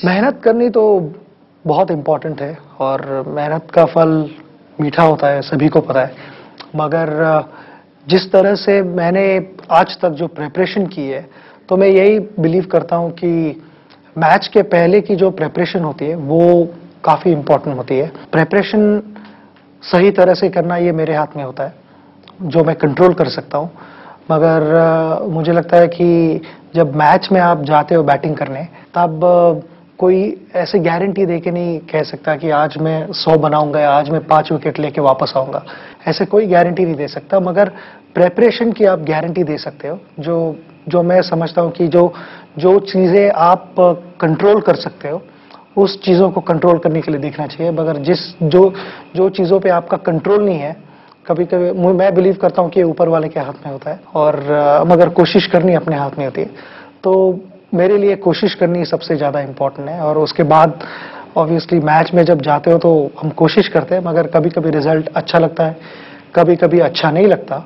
मेहनत करनी तो बहुत इम्पोर्टेंट है और मेहनत का फल मीठा होता है, सभी को पता है। मगर जिस तरह से मैंने आज तक जो प्रिपरेशन की है, तो मैं यही बिलीव करता हूं कि मैच के पहले की जो प्रिपरेशन होती है वो काफ़ी इम्पोर्टेंट होती है। प्रिपरेशन सही तरह से करना ये मेरे हाथ में होता है, जो मैं कंट्रोल कर सकता हूं। मगर मुझे लगता है कि जब मैच में आप जाते हो बैटिंग करने, तब कोई ऐसे गारंटी दे के नहीं कह सकता कि आज मैं 100 बनाऊंगा या आज मैं 5 विकेट लेके वापस आऊंगा। ऐसे कोई गारंटी नहीं दे सकता, मगर प्रिपरेशन की आप गारंटी दे सकते हो। जो मैं समझता हूं कि जो चीज़ें आप कंट्रोल कर सकते हो, उस चीज़ों को कंट्रोल करने के लिए देखना चाहिए। मगर जो चीज़ों पे आपका कंट्रोल नहीं है, कभी कभी मैं बिलीव करता हूँ कि ऊपर वाले के हाथ में होता है, और मगर कोशिश करनी अपने हाथ में होती है। तो मेरे लिए कोशिश करनी सबसे ज़्यादा इम्पोर्टेंट है। और उसके बाद ऑब्वियसली मैच में जब जाते हो तो हम कोशिश करते हैं, मगर कभी कभी रिजल्ट अच्छा लगता है, कभी कभी अच्छा नहीं लगता।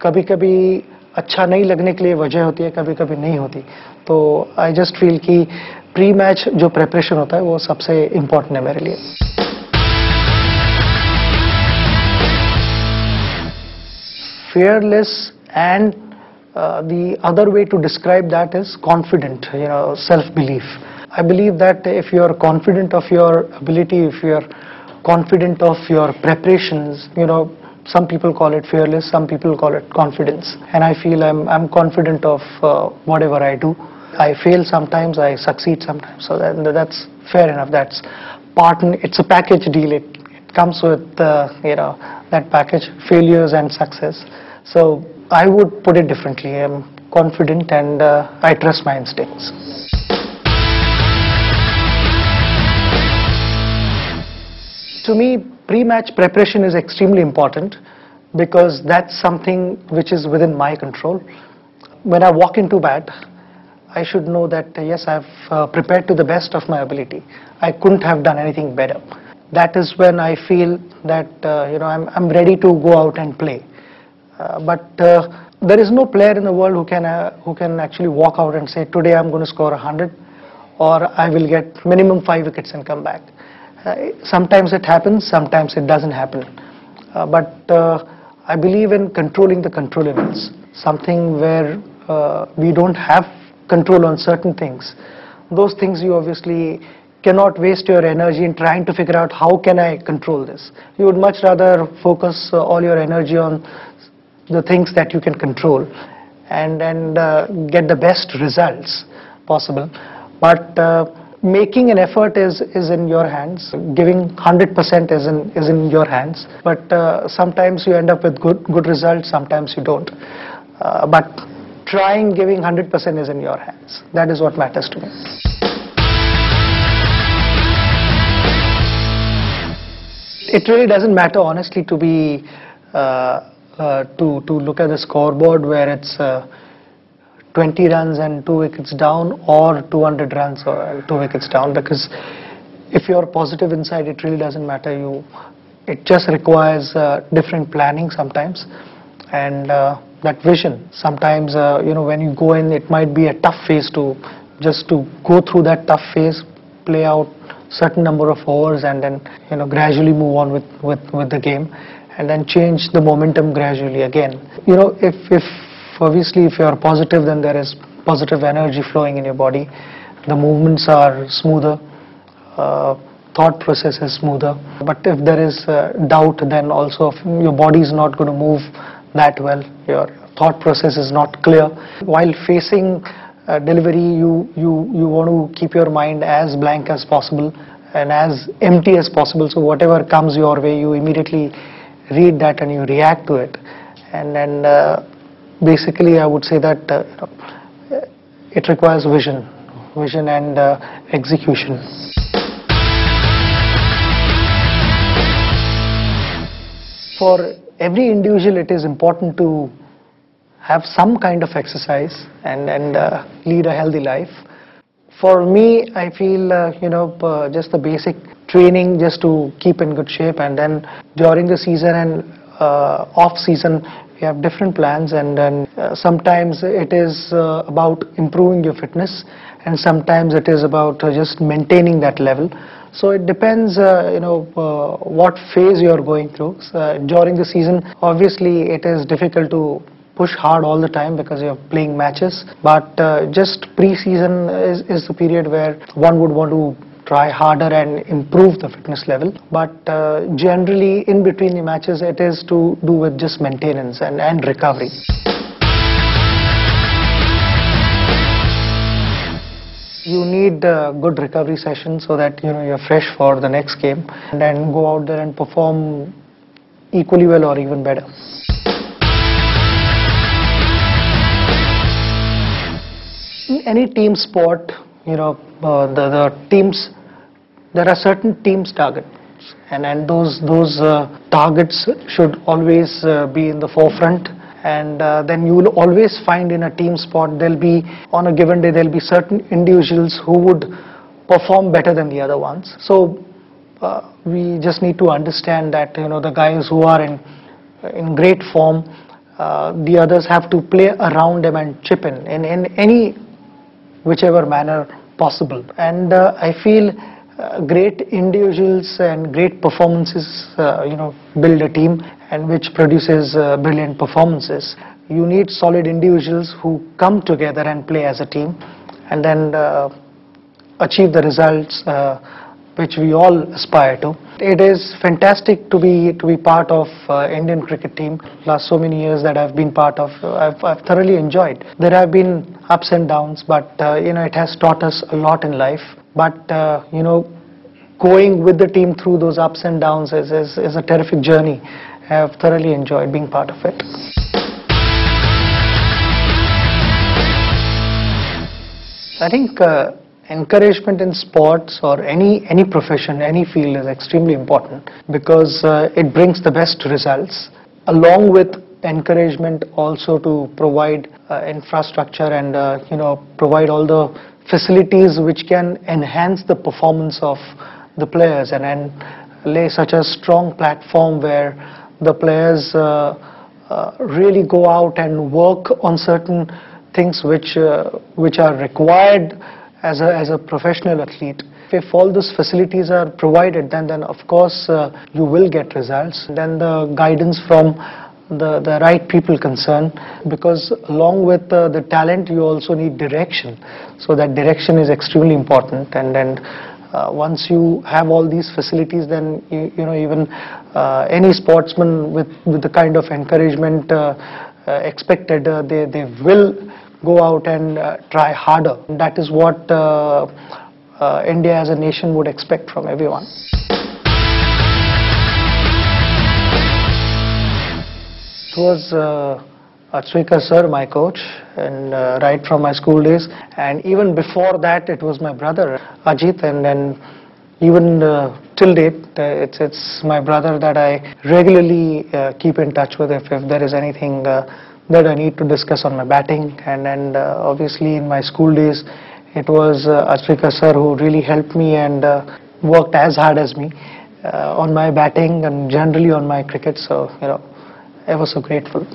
कभी कभी अच्छा नहीं लगने के लिए वजह होती है, कभी कभी नहीं होती। तो आई जस्ट फील कि प्री मैच जो प्रिपरेशन होता है वो सबसे इम्पोर्टेंट है मेरे लिए। Fearless, and the other way to describe that is confident, self-belief. I believe that if you are confident of your ability, if you are confident of your preparations, some people call it fearless, some people call it confidence, and I feel I'm confident of whatever I do. I fail sometimes, I succeed sometimes, so that's fair enough. That's it's a package deal. It comes with that package, failures and success. So I would put it differently. I'm confident, and I trust my instincts. To me, pre-match preparation is extremely important, because that's something which is within my control. When I walk into bat, I should know that yes, I've prepared to the best of my ability. I couldn't have done anything better. That is when I feel that I'm ready to go out and play. But there is no player in the world who can actually walk out and say, today I'm going to score 100, or I will get minimum 5 wickets and come back. Sometimes it happens, sometimes it doesn't happen. But I believe in controlling the controllables, something where we don't have control on certain things. Those things you obviously cannot waste your energy in trying to figure out how can I control this. You would much rather focus all your energy on the things that you can control, and get the best results possible. But making an effort is in your hands. Giving 100% is in your hands. But sometimes you end up with good results, sometimes you don't. But trying giving 100% is in your hands. That is what matters to me. It really doesn't matter, honestly, to be to look at the scoreboard where it's 20 runs and 2 wickets down, or 200 runs or 2 wickets down, because if you're positive inside, it really doesn't matter. It just requires different planning sometimes, and that vision. Sometimes when you go in, it might be a tough phase to go through that tough phase, play out certain number of overs, and then gradually move on with the game, and then change the momentum gradually again. If obviously if you are positive, then there is positive energy flowing in your body. The movements are smoother, thought process is smoother. But if there is doubt, then also your body is not going to move that well. Your thought process is not clear. While facing delivery, you want to keep your mind as blank as possible and as empty as possible. So whatever comes your way, you immediately read that and you react to it. And then basically I would say that it requires vision and execution. For every individual, it is important to have some kind of exercise and lead a healthy life. For me, I feel just the basic training just to keep in good shape, and then during the season and off season we have different plans, and then sometimes it is about improving your fitness, and sometimes it is about just maintaining that level. So it depends what phase you are going through. So during the season, obviously it is difficult to push hard all the time because you're playing matches, but just pre-season is the period where one would want to try harder and improve the fitness level. But generally in between the matches, it is to do with just maintenance and recovery. You need good recovery sessions so that you're fresh for the next game, and then go out there and perform equally well or even better. In any team sport, the teams, there are certain teams targets, and those targets should always be in the forefront. And then you will always find in a team sport, there'll be, on a given day, there'll be certain individuals who would perform better than the other ones. So we just need to understand that the guys who are in great form, the others have to play around them and chip in any whichever manner possible. And I feel great individuals and great performances build a team, and which produces brilliant performances. You need solid individuals who come together and play as a team, and then achieve the results which we all aspire to. It is fantastic to be part of Indian cricket team. Last so many years that I've been part of, I've thoroughly enjoyed. There have been ups and downs, but it has taught us a lot in life. But going with the team through those ups and downs is a terrific journey. I have thoroughly enjoyed being part of it. I think encouragement in sports or any profession, any field is extremely important, because it brings the best results. Along with encouragement, also to provide infrastructure and provide all the facilities which can enhance the performance of the players, and lay such a strong platform where the players really go out and work on certain things which are required as a professional athlete. If all those facilities are provided, then of course you will get results. Then the guidance from the right people concerned, because along with the talent, you also need direction. So that direction is extremely important, and then once you have all these facilities, then even any sportsman with the kind of encouragement expected, they will go out and try harder. That is what India as a nation would expect from everyone. It was Achrekar sir, my coach, and right from my school days, and even before that it was my brother Ajit, and then even till date it's my brother that I regularly keep in touch with if there is anything that I need to discuss on my batting. And obviously in my school days it was Achrekar sir who really helped me and worked as hard as me on my batting and generally on my cricket. So I was so grateful.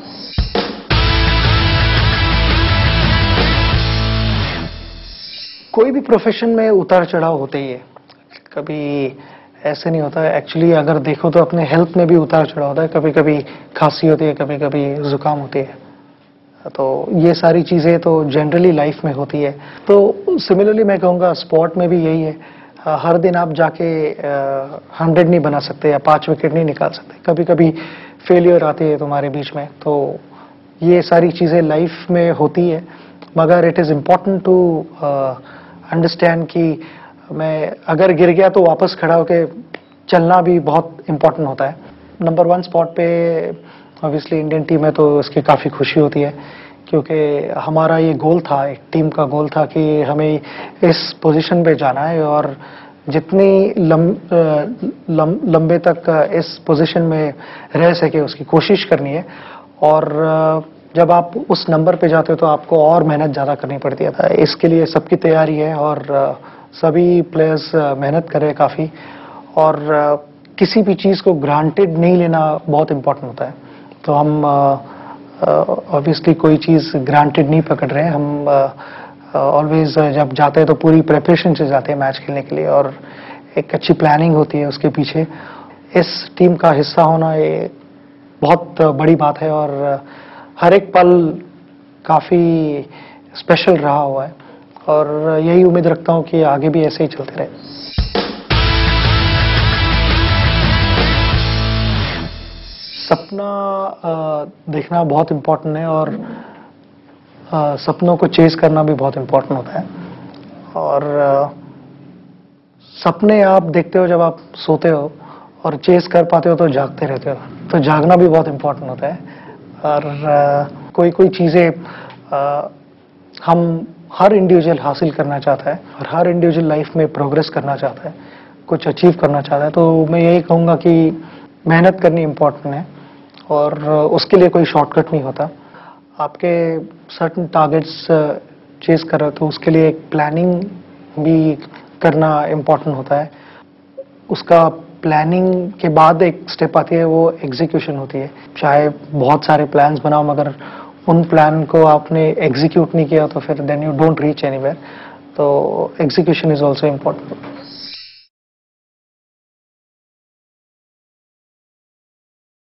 कोई भी profession में उतार चढ़ाव होते ही है, कभी ऐसे नहीं होता है. एक्चुअली अगर देखो तो अपने हेल्थ में भी उतार चढ़ाव होता है. कभी कभी खांसी होती है, कभी कभी जुकाम होती है. तो ये सारी चीज़ें तो जनरली लाइफ में होती है. तो सिमिलरली मैं कहूँगा स्पोर्ट में भी यही है. हर दिन आप जाके 100 नहीं बना सकते या 5 विकेट नहीं निकाल सकते. कभी कभी फेलियर आती है तुम्हारे बीच में. तो ये सारी चीज़ें लाइफ में होती है, मगर it is important to understand कि मैं अगर गिर गया तो वापस खड़ा होकर चलना भी बहुत इम्पोर्टेंट होता है. नंबर 1 स्पॉट पे ऑब्वियसली इंडियन टीम है तो इसकी काफ़ी खुशी होती है, क्योंकि हमारा ये गोल था, एक टीम का गोल था कि हमें इस पोजीशन पे जाना है और जितनी लंबे तक इस पोजीशन में रह सके उसकी कोशिश करनी है। और जब आप उस नंबर पे जाते हो तो आपको और मेहनत ज़्यादा करनी पड़ती है। इसके लिए सबकी तैयारी है और सभी प्लेयर्स मेहनत कर रहे हैं काफ़ी। और किसी भी चीज़ को ग्रांटेड नहीं लेना बहुत इम्पोर्टेंट होता है। तो हम ऑब्वियसली कोई चीज़ ग्रांटेड नहीं पकड़ रहे हैं। हम ऑलवेज जब जाते हैं तो पूरी प्रिपरेशन से जाते हैं मैच खेलने के लिए, और एक अच्छी प्लानिंग होती है उसके पीछे। इस टीम का हिस्सा होना ये बहुत बड़ी बात है और हर एक पल काफ़ी स्पेशल रहा हुआ है, और यही उम्मीद रखता हूँ कि आगे भी ऐसे ही चलते रहे। सपना देखना बहुत इम्पोर्टेंट है और सपनों को चेस करना भी बहुत इम्पोर्टेंट होता है। और सपने आप देखते हो जब आप सोते हो, और चेस कर पाते हो तो जागते रहते हो। तो जागना भी बहुत इम्पोर्टेंट होता है। और कोई चीज़ें हम हर इंडिविजुअल हासिल करना चाहता है और हर इंडिविजुअल लाइफ में प्रोग्रेस करना चाहता है, कुछ अचीव करना चाहता है। तो मैं यही कहूँगा कि मेहनत करनी इम्पोर्टेंट है और उसके लिए कोई शॉर्टकट नहीं होता। आपके सर्टेन टारगेट्स चेस कर रहे हो तो उसके लिए एक प्लानिंग भी करना इम्पोर्टेंट होता है। उसका प्लानिंग के बाद एक स्टेप आती है, वो एग्जीक्यूशन होती है। चाहे बहुत सारे प्लान्स बनाओ मगर उन प्लान को आपने एग्जीक्यूट नहीं किया तो फिर then you don't reach anywhere. तो एग्जीक्यूशन इज ऑल्सो इम्पोर्टेंट।